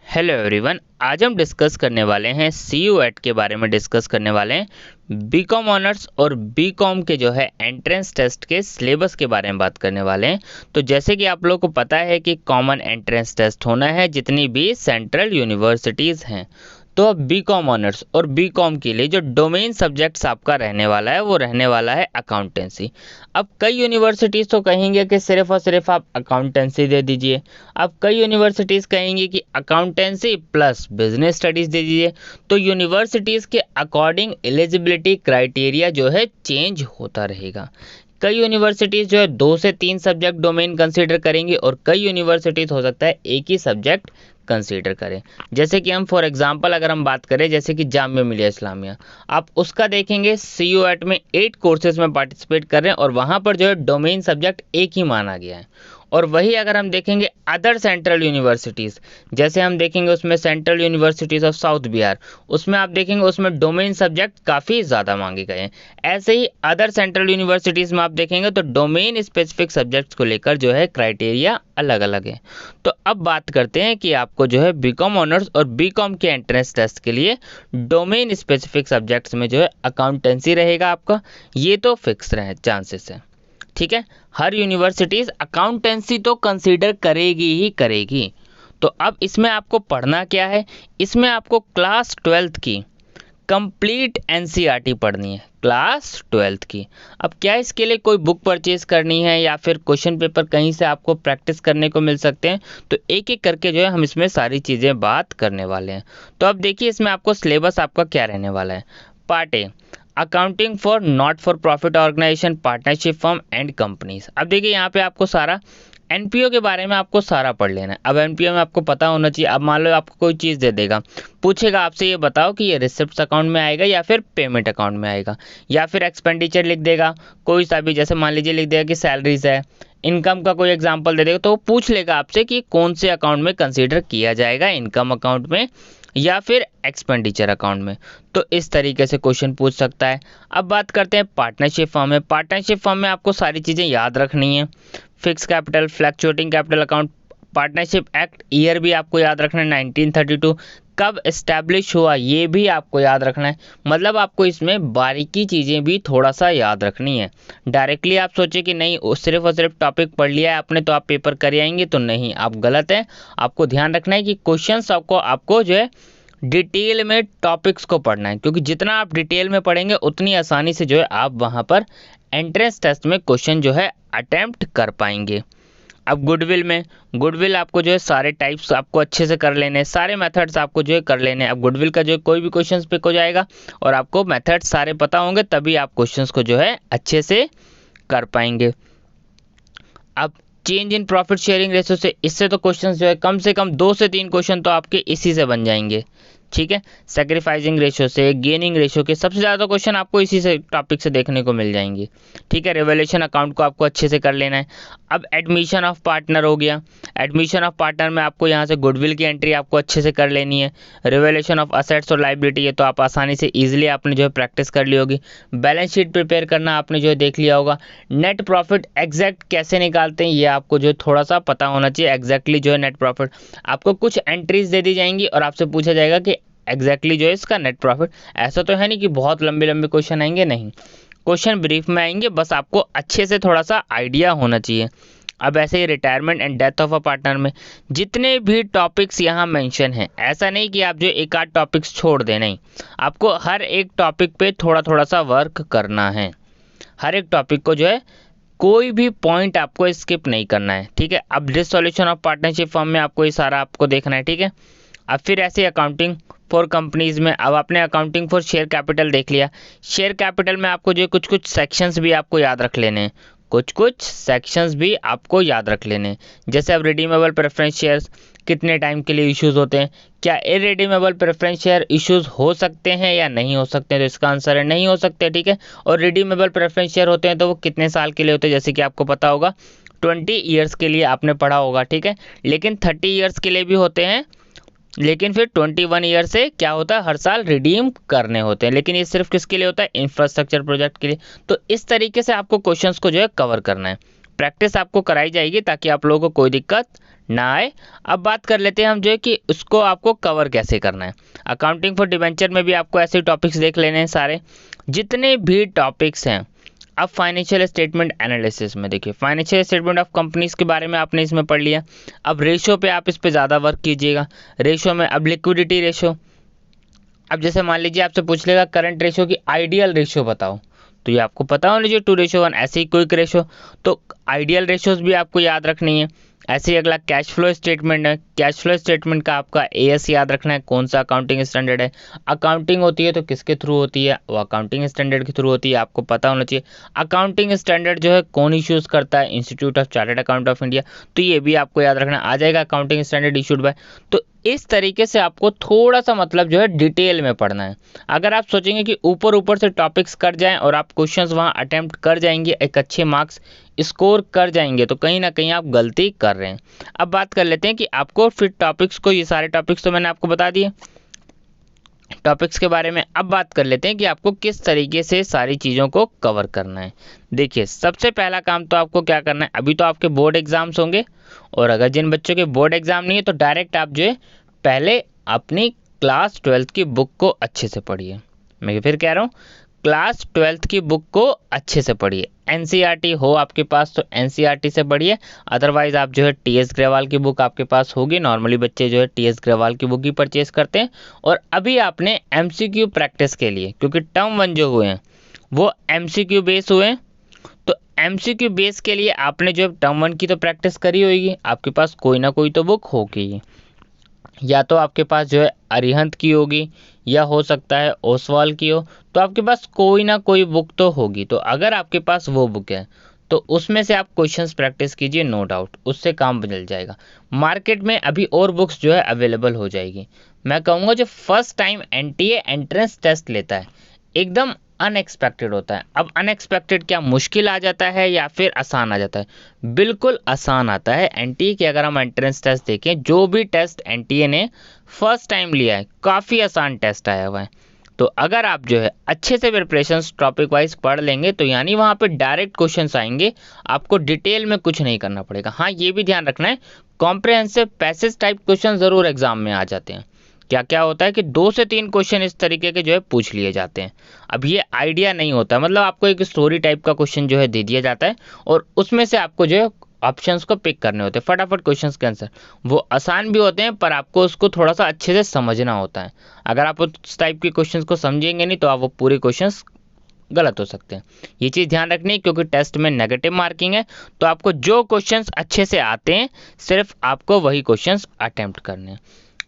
Hello everyone, आज हम discuss करने वाले हैं CUET के बारे में डिस्कस करने वाले हैं। बीकॉम ऑनर्स और बीकॉम के जो है एंट्रेंस टेस्ट के सिलेबस के बारे में बात करने वाले हैं। तो जैसे कि आप लोगों को पता है कि कॉमन एंट्रेंस टेस्ट होना है जितनी भी सेंट्रल यूनिवर्सिटीज़ हैं। तो अब बीकॉम ऑनर्स और बीकॉम के लिए जो डोमेन सब्जेक्ट्स आपका रहने वाला है वो रहने वाला है अकाउंटेंसी। अब कई यूनिवर्सिटीज़ तो कहेंगे कि सिर्फ और सिर्फ आप अकाउंटेंसी दे दीजिए। अब कई यूनिवर्सिटीज़ कहेंगे कि अकाउंटेंसी प्लस बिजनेस स्टडीज़ दे दीजिए। तो यूनिवर्सिटीज़ के अकॉर्डिंग एलिजिबिलिटी क्राइटेरिया जो है चेंज होता रहेगा। कई यूनिवर्सिटीज़ जो है 2 से 3 सब्जेक्ट डोमेन कंसीडर करेंगे और कई यूनिवर्सिटीज़ हो सकता है एक ही सब्जेक्ट कंसीडर करें। जैसे कि हम फॉर एग्जांपल अगर हम बात करें जैसे कि जामिया मिलिया इस्लामिया, आप उसका देखेंगे CUET में 8 कोर्सेज में पार्टिसिपेट कर रहे हैं और वहाँ पर जो है डोमेन सब्जेक्ट एक ही माना गया है। और वही अगर हम देखेंगे अदर सेंट्रल यूनिवर्सिटीज़, जैसे हम देखेंगे उसमें central universities of south Bihar, उसमें आप देखेंगे उसमें डोमेन सब्जेक्ट काफ़ी ज़्यादा मांगे गए हैं। ऐसे ही अदर सेंट्रल यूनिवर्सिटीज़ में आप देखेंगे तो डोमेन स्पेसिफिक सब्जेक्ट्स को लेकर जो है क्राइटेरिया अलग अलग है। तो अब बात करते हैं कि आपको जो है बीकॉम ऑनर्स और बीकॉम के एंट्रेंस टेस्ट के लिए डोमेन स्पेसिफिक सब्जेक्ट्स में जो है अकाउंटेंसी रहेगा आपका, ये तो फिक्स रहे चांसेस है। ठीक है, हर यूनिवर्सिटीज़ अकाउंटेंसी तो कंसीडर करेगी ही करेगी। तो अब इसमें आपको पढ़ना क्या है, इसमें आपको क्लास 12th की कंप्लीट NCERT पढ़नी है, क्लास 12th की। अब क्या इसके लिए कोई बुक परचेज करनी है या फिर क्वेश्चन पेपर कहीं से आपको प्रैक्टिस करने को मिल सकते हैं, तो एक एक करके जो है हम इसमें सारी चीज़ें बात करने वाले हैं। तो अब देखिए इसमें आपको सिलेबस आपका क्या रहने वाला है। Part A, accounting for not for profit organisation, partnership firm and companies. अब देखिए यहाँ पे आपको सारा NPO के बारे में आपको सारा पढ़ लेना है। अब NPO में आपको पता होना चाहिए। अब मान लो आपको कोई चीज़ दे देगा, पूछेगा आपसे ये बताओ कि ये रिसिप्ट अकाउंट में आएगा या फिर पेमेंट अकाउंट में आएगा, या फिर एक्सपेंडिचर लिख देगा कोई सा भी, जैसे मान लीजिए लिख देगा कि सैलरीज है, इनकम का कोई एग्जांपल दे देगा, तो वो पूछ लेगा आपसे कि कौन से अकाउंट में कंसीडर किया जाएगा, इनकम अकाउंट में या फिर एक्सपेंडिचर अकाउंट में। तो इस तरीके से क्वेश्चन पूछ सकता है। अब बात करते हैं पार्टनरशिप फर्म में। पार्टनरशिप फर्म में आपको सारी चीज़ें याद रखनी है। Fix capital, fluctuating capital account, partnership act year भी आपको याद रखना है 1932, कब इस्टेब्लिश हुआ ये भी आपको याद रखना है। मतलब आपको इसमें बारीकी चीज़ें भी थोड़ा सा याद रखनी है। डायरेक्टली आप सोचे कि नहीं सिर्फ और सिर्फ टॉपिक पढ़ लिया है आपने तो आप पेपर कर आएंगे, तो नहीं, आप गलत है। आपको ध्यान रखना है कि क्वेश्चंस आपको जो है डिटेल में टॉपिक्स को पढ़ना है, क्योंकि जितना आप डिटेल में पढ़ेंगे उतनी आसानी से जो है आप वहाँ पर एंट्रेंस टेस्ट में क्वेश्चन जो है अटेम्प्ट कर पाएंगे। अब गुडविल आपको जो है सारे टाइप्स आपको अच्छे से कर लेने हैं, सारे मेथड्स आपको जो है कर लेने हैं। अब गुडविल का जो है कोई भी क्वेश्चन पिक हो जाएगा और आपको मेथड्स सारे पता होंगे, तभी आप क्वेश्चंस को जो है अच्छे से कर पाएंगे। अब change in profit sharing ratio से, इससे तो क्वेश्चंस जो है कम से कम 2 से 3 क्वेश्चन तो आपके इसी से बन जाएंगे। ठीक है, सैक्रिफाइसिंग रेशो से, गेनिंग रेशो के सबसे ज़्यादा क्वेश्चन आपको इसी से टॉपिक से देखने को मिल जाएंगे। ठीक है, रिवैल्यूएशन अकाउंट को आपको अच्छे से कर लेना है। अब एडमिशन ऑफ पार्टनर हो गया, एडमिशन ऑफ पार्टनर में आपको यहाँ से गुडविल की एंट्री आपको अच्छे से कर लेनी है। रिवैल्यूएशन ऑफ असेट्स और लायबिलिटी, ये तो आप आसानी से ईजिली आपने जो है प्रैक्टिस कर ली होगी। बैलेंस शीट प्रिपेयर करना आपने जो है देख लिया होगा। नेट प्रॉफिट एग्जैक्ट कैसे निकालते हैं ये आपको जो है थोड़ा सा पता होना चाहिए। एग्जैक्टली जो है नेट प्रॉफिट आपको कुछ एंट्रीज दे दी जाएंगी और आपसे पूछा जाएगा कि एग्जैक्टली जो है इसका नेट प्रॉफिट। ऐसा तो है नहीं कि बहुत लंबे लंबे क्वेश्चन आएंगे, नहीं, क्वेश्चन ब्रीफ में आएंगे, बस आपको अच्छे से थोड़ा सा आइडिया होना चाहिए। अब ऐसे ही retirement and death of a partner में जितने भी टॉपिक्स यहाँ मेंशन हैं, ऐसा नहीं कि आप जो एक आध टॉपिक्स छोड़ दें, नहीं, आपको हर एक टॉपिक पे थोड़ा थोड़ा सा वर्क करना है। हर एक टॉपिक को जो है कोई भी पॉइंट आपको स्किप नहीं करना है। ठीक है, अब डिसॉल्यूशन ऑफ पार्टनरशिप फॉर्म में आपको ये सारा आपको देखना है। ठीक है, अब फिर ऐसे अकाउंटिंग फॉर कंपनीज में, अब आपने अकाउंटिंग फॉर शेयर कैपिटल देख लिया। शेयर कैपिटल में आपको जो कुछ कुछ सेक्शंस भी आपको याद रख लेने हैं, कुछ कुछ सेक्शंस भी आपको याद रख लेने हैं। जैसे अब रिडीमेबल प्रेफरेंस शेयर्स कितने टाइम के लिए इश्यूज होते हैं, क्या इररिडीमेबल प्रेफरेंस शेयर इश्यूज हो सकते हैं या नहीं हो सकते हैं, तो इसका आंसर है नहीं हो सकते। ठीक है, और रिडीमेबल प्रेफरेंस शेयर होते हैं तो वो कितने साल के लिए होते हैं, जैसे कि आपको पता होगा 20 ईयर्स के लिए आपने पढ़ा होगा। ठीक है, लेकिन 30 ईयर्स के लिए भी होते हैं, लेकिन फिर 21 ईयर से क्या होता है, हर साल रिडीम करने होते हैं। लेकिन ये सिर्फ किसके लिए होता है, इंफ्रास्ट्रक्चर प्रोजेक्ट के लिए। तो इस तरीके से आपको क्वेश्चंस को जो है कवर करना है। प्रैक्टिस आपको कराई जाएगी ताकि आप लोगों को कोई दिक्कत ना आए। अब बात कर लेते हैं हम जो है कि उसको आपको कवर कैसे करना है। अकाउंटिंग फॉर डिबेंचर में भी आपको ऐसे टॉपिक्स देख लेने हैं सारे जितने भी टॉपिक्स हैं। अब फाइनेंशियल स्टेटमेंट एनालिसिस में देखिए, फाइनेंशियल स्टेटमेंट ऑफ कंपनीज के बारे में आपने इसमें पढ़ लिया। अब रेशो पे आप इस पे ज़्यादा वर्क कीजिएगा। रेशो में अब लिक्विडिटी रेशो, अब जैसे मान लीजिए आपसे पूछ लेगा करंट रेशो की आइडियल रेशो बताओ, तो ये आपको पता होना चाहिए 2:1। ऐसे ही क्विक रेशो, तो आइडियल रेशोज भी आपको याद रखनी है। ऐसे ही अगला कैश फ्लो स्टेटमेंट है। कैश फ्लो स्टेटमेंट का आपका एएस याद रखना है, कौन सा अकाउंटिंग स्टैंडर्ड है। अकाउंटिंग होती है तो किसके थ्रू होती है, वो अकाउंटिंग स्टैंडर्ड के थ्रू होती है, आपको पता होना चाहिए। अकाउंटिंग स्टैंडर्ड जो है कौन इश्यूज करता है, institute of chartered account of India, तो ये भी आपको याद रखना आ जाएगा, अकाउंटिंग स्टैंडर्ड इशूड बाय। तो इस तरीके से आपको थोड़ा सा मतलब जो है डिटेल में पढ़ना है। अगर आप सोचेंगे कि ऊपर ऊपर से टॉपिक्स कर जाएं और आप क्वेश्चंस वहां अटेम्प्ट कर जाएंगे, एक अच्छे मार्क्स स्कोर कर जाएंगे, तो कहीं ना कहीं आप गलती कर रहे हैं। अब बात कर लेते हैं कि आपको फिर टॉपिक्स को, ये सारे टॉपिक्स तो मैंने आपको बता दिए टॉपिक्स के बारे में। अब बात कर लेते हैं कि आपको किस तरीके से सारी चीज़ों को कवर करना है। देखिए, सबसे पहला काम तो आपको क्या करना है, अभी तो आपके बोर्ड एग्जाम्स होंगे, और अगर जिन बच्चों के बोर्ड एग्जाम नहीं है तो डायरेक्ट आप जो है पहले अपनी क्लास 12th की बुक को अच्छे से पढ़िए। मैं फिर कह रहा हूँ, क्लास 12th की बुक को अच्छे से पढ़िए। एनसीईआरटी हो आपके पास तो एनसीईआरटी से पढ़िए, अदरवाइज आप जो है टीएस ग्रेवाल की बुक आपके पास होगी। नॉर्मली बच्चे जो है टीएस ग्रेवाल की बुक ही परचेज करते हैं। और अभी आपने एमसीक्यू प्रैक्टिस के लिए, क्योंकि टर्म 1 जो हुए हैं वो एमसीक्यू बेस हुए हैं, तो एमसीक्यू बेस के लिए आपने जो है टर्म 1 की तो प्रैक्टिस करी होगी, आपके पास कोई ना कोई तो बुक होगी। या तो आपके पास जो है अरिहंत की होगी, या हो सकता है ओसवाल की हो, तो आपके पास कोई ना कोई बुक तो होगी। तो अगर आपके पास वो बुक है तो उसमें से आप क्वेश्चंस प्रैक्टिस कीजिए, नो डाउट उससे काम बदल जाएगा। मार्केट में अभी और बुक्स जो है अवेलेबल हो जाएगी। मैं कहूँगा जो first time NTA entrance test लेता है एकदम अनएक्सपेक्टेड होता है। अब अनएक्सपेक्टेड क्या मुश्किल आ जाता है या फिर आसान आ जाता है? बिल्कुल आसान आता है। एनटीए की अगर हम एंट्रेंस टेस्ट देखें, जो भी टेस्ट एनटीए ने फर्स्ट टाइम लिया है काफ़ी आसान टेस्ट आया हुआ है। तो अगर आप जो है अच्छे से प्रिपरेशन टॉपिक वाइज पढ़ लेंगे तो यानी वहाँ पे डायरेक्ट क्वेश्चंस आएंगे, आपको डिटेल में कुछ नहीं करना पड़ेगा। हाँ, ये भी ध्यान रखना है, कॉम्प्रिहेंसिव पैसेज टाइप क्वेश्चन ज़रूर एग्जाम में आ जाते हैं। क्या क्या होता है कि 2 से 3 क्वेश्चन इस तरीके के जो है पूछ लिए जाते हैं। अब ये आइडिया नहीं होता, मतलब आपको एक स्टोरी टाइप का क्वेश्चन जो है दे दिया जाता है और उसमें से आपको जो है ऑप्शंस को पिक करने होते हैं, फटाफट क्वेश्चंस के आंसर। वो आसान भी होते हैं पर आपको उसको थोड़ा सा अच्छे से समझना होता है। अगर आप उस टाइप के क्वेश्चंस को समझेंगे नहीं तो आप वो पूरे क्वेश्चंस गलत हो सकते हैं। ये चीज़ ध्यान रखनी है, क्योंकि टेस्ट में नेगेटिव मार्किंग है। तो आपको जो क्वेश्चंस अच्छे से आते हैं सिर्फ आपको वही क्वेश्चंस अटेम्प्ट करने हैं।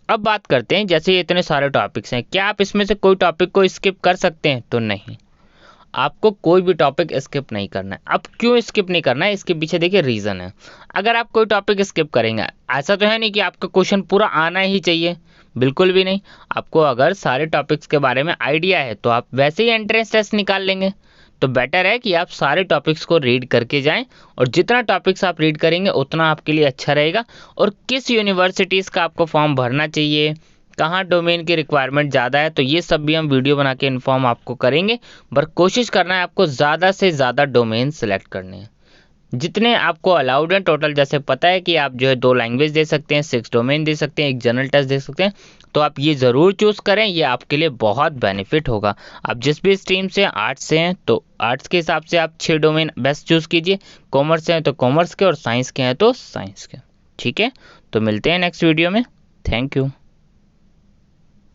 अब बात करते हैं, जैसे ये इतने सारे टॉपिक्स हैं, क्या आप इसमें से कोई टॉपिक को स्किप कर सकते हैं? तो नहीं, आपको कोई भी टॉपिक स्किप नहीं करना है। अब क्यों स्किप नहीं करना है, इसके पीछे देखिए रीज़न है। अगर आप कोई टॉपिक स्किप करेंगे, ऐसा तो है नहीं कि आपका क्वेश्चन पूरा आना ही चाहिए, बिल्कुल भी नहीं। आपको अगर सारे टॉपिक्स के बारे में आइडिया है तो आप वैसे ही एंट्रेंस टेस्ट निकाल लेंगे। तो बेटर है कि आप सारे टॉपिक्स को रीड करके जाएं, और जितना टॉपिक्स आप रीड करेंगे उतना आपके लिए अच्छा रहेगा। और किस यूनिवर्सिटीज़ का आपको फॉर्म भरना चाहिए, कहाँ डोमेन की रिक्वायरमेंट ज़्यादा है, तो ये सब भी हम वीडियो बना के इन्फॉर्म आपको करेंगे। पर कोशिश करना है आपको ज़्यादा से ज़्यादा डोमेन सेलेक्ट करने हैं जितने आपको अलाउड हैं टोटल। जैसे पता है कि आप जो है 2 लैंग्वेज दे सकते हैं, 6 डोमेन दे सकते हैं, एक जनरल टेस्ट दे सकते हैं, तो आप ये ज़रूर चूज़ करें, ये आपके लिए बहुत बेनिफिट होगा। आप जिस भी स्ट्रीम से, आर्ट्स से हैं तो आर्ट्स के हिसाब से आप 6 डोमेन बेस्ट चूज़ कीजिए, कॉमर्स से हैं तो कॉमर्स के, और साइंस के हैं तो साइंस के। ठीक है, तो मिलते हैं नेक्स्ट वीडियो में। Thank you.